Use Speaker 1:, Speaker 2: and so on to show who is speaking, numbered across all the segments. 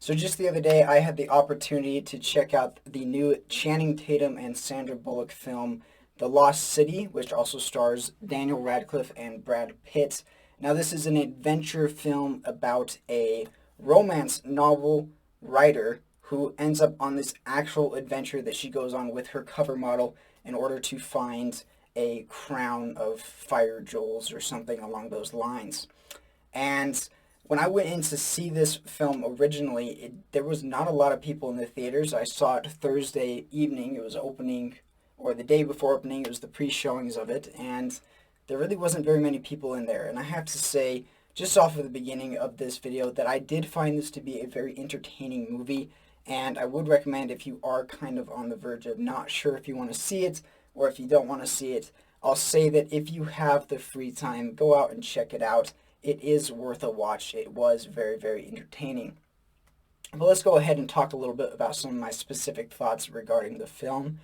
Speaker 1: So just the other day, I had the opportunity to check out the new Channing Tatum and Sandra Bullock film, The Lost City, which also stars Daniel Radcliffe and Brad Pitt. Now, this is an adventure film about a romance novel writer who ends up on this actual adventure that she goes on with her cover model in order to find a crown of fire jewels or something along those lines. And when I went in to see this film originally, there was not a lot of people in the theaters. I saw it Thursday evening. It was opening, or the day before opening. It was the pre-showings of it, and there really wasn't very many people in there. And I have to say, just off of the beginning of this video, that I did find this to be a very entertaining movie, and I would recommend, if you are kind of on the verge of not sure if you want to see it or if you don't want to see it, I'll say that if you have the free time, go out and check it out. It is worth a watch. It was very, very entertaining. But let's go ahead and talk a little bit about some of my specific thoughts regarding the film.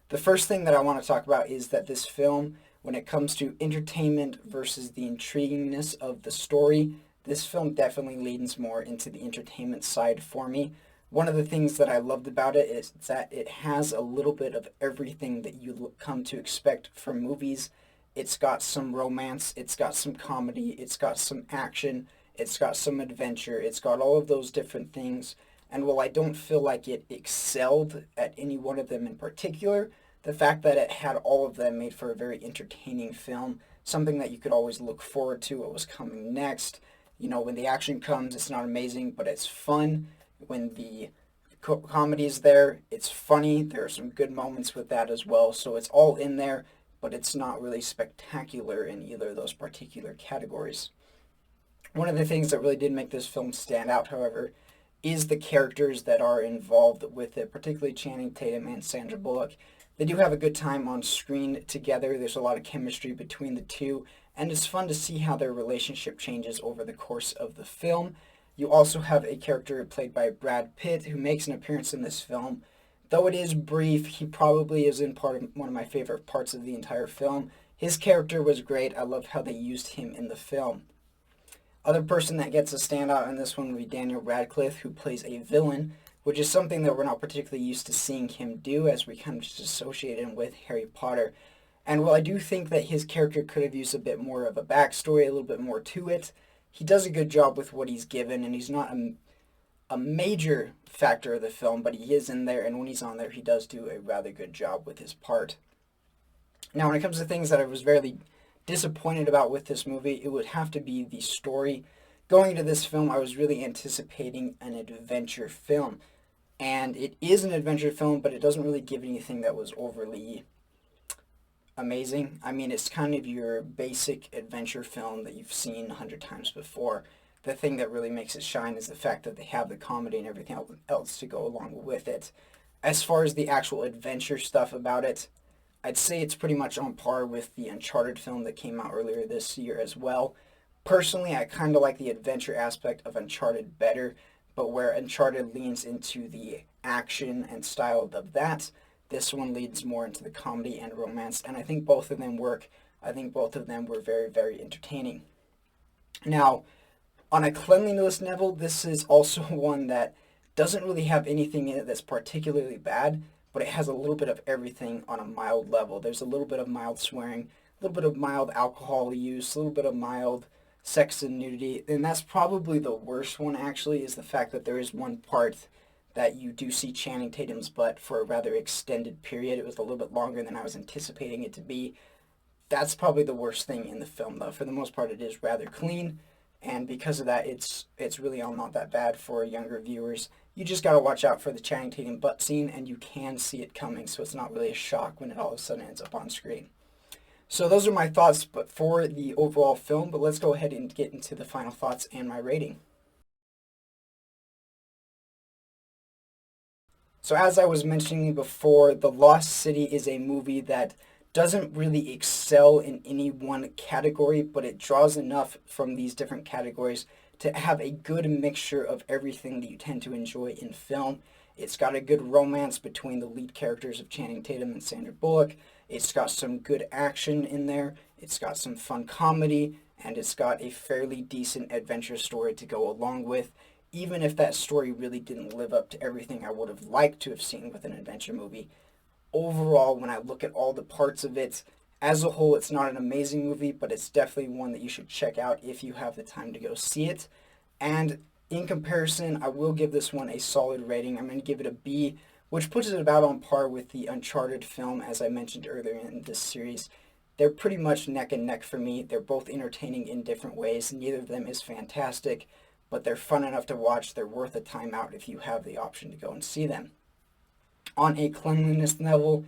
Speaker 1: The first thing that I want to talk about is that this film, when it comes to entertainment versus the intriguingness of the story, this film definitely leans more into the entertainment side for me. One of the things that I loved about it is that it has a little bit of everything that you come to expect from movies. It's got some romance, it's got some comedy, it's got some action, it's got some adventure, it's got all of those different things. And while I don't feel like it excelled at any one of them in particular, the fact that it had all of them made for a very entertaining film, something that you could always look forward to what was coming next. You know, when the action comes, it's not amazing, but it's fun. When the comedy is there, it's funny. There are some good moments with that as well. So it's all in there, but it's not really spectacular in either of those particular categories. One of the things that really did make this film stand out, however, is the characters that are involved with it, particularly Channing Tatum and Sandra Bullock. They do have a good time on screen together. There's a lot of chemistry between the two, and it's fun to see how their relationship changes over the course of the film. You also have a character played by Brad Pitt who makes an appearance in this film. Though it is brief, he probably is in one of my favorite parts of the entire film. His character was great. I loved how they used him in the film. Other person that gets a standout in this one would be Daniel Radcliffe, who plays a villain, which is something that we're not particularly used to seeing him do, as we kind of just associate him with Harry Potter. And while I do think that his character could have used a bit more of a backstory, a little bit more to it, he does a good job with what he's given, and he's not a major factor of the film, but he is in there, and when he's on there, he does do a rather good job with his part. Now, when it comes to things that I was very disappointed about with this movie, it would have to be the story. Going into this film, I was really anticipating an adventure film, and it is an adventure film, but it doesn't really give anything that was overly amazing. I mean, it's kind of your basic adventure film that you've seen 100 times before. The thing that really makes it shine is the fact that they have the comedy and everything else to go along with it. As far as the actual adventure stuff about it, I'd say it's pretty much on par with the Uncharted film that came out earlier this year as well. Personally, I kind of like the adventure aspect of Uncharted better, but where Uncharted leans into the action and style of that, this one leads more into the comedy and romance, and I think both of them work. I think both of them were very, very entertaining. Now, on a cleanliness level, this is also one that doesn't really have anything in it that's particularly bad, but it has a little bit of everything on a mild level. There's a little bit of mild swearing, a little bit of mild alcohol use, a little bit of mild sex and nudity, and that's probably the worst one, actually, is the fact that there is one part that you do see Channing Tatum's butt for a rather extended period. It was a little bit longer than I was anticipating it to be. That's probably the worst thing in the film, though. For the most part, it is rather clean, and because of that, it's really all not that bad for younger viewers. You just gotta watch out for the Channing Tatum butt scene, and you can see it coming, so it's not really a shock when it all of a sudden ends up on screen. So those are my thoughts but for the overall film, but let's go ahead and get into the final thoughts and my rating. So as I was mentioning before, The Lost City is a movie that doesn't really excel in any one category, but it draws enough from these different categories to have a good mixture of everything that you tend to enjoy in film. It's got a good romance between the lead characters of Channing Tatum and Sandra Bullock. It's got some good action in there. It's got some fun comedy, and it's got a fairly decent adventure story to go along with. even if that story really didn't live up to everything I would have liked to have seen with an adventure movie. Overall, when I look at all the parts of it, as a whole, it's not an amazing movie, but it's definitely one that you should check out if you have the time to go see it. And in comparison, I will give this one a solid rating. I'm going to give it a B, which puts it about on par with the Uncharted film, as I mentioned earlier in this series. They're pretty much neck and neck for me. They're both entertaining in different ways. Neither of them is fantastic, but they're fun enough to watch. They're worth a time out if you have the option to go and see them. On a cleanliness level,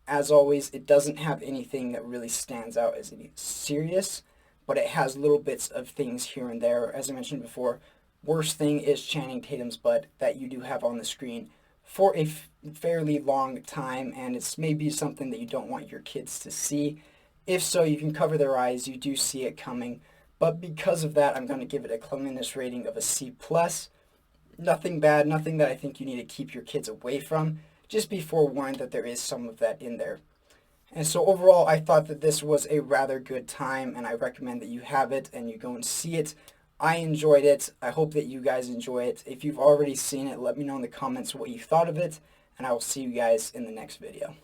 Speaker 1: as always, it doesn't have anything that really stands out as serious, but it has little bits of things here and there. As I mentioned before, worst thing is Channing Tatum's butt that you do have on the screen for a fairly long time, and it's maybe something that you don't want your kids to see. If so, you can cover their eyes. You do see it coming. But because of that, I'm going to give it a cleanliness rating of a C+. Nothing bad, nothing that I think you need to keep your kids away from. Just be forewarned that there is some of that in there. And so overall, I thought that this was a rather good time, and I recommend that you have it and you go and see it. I enjoyed it. I hope that you guys enjoy it. If you've already seen it, let me know in the comments what you thought of it, and I will see you guys in the next video.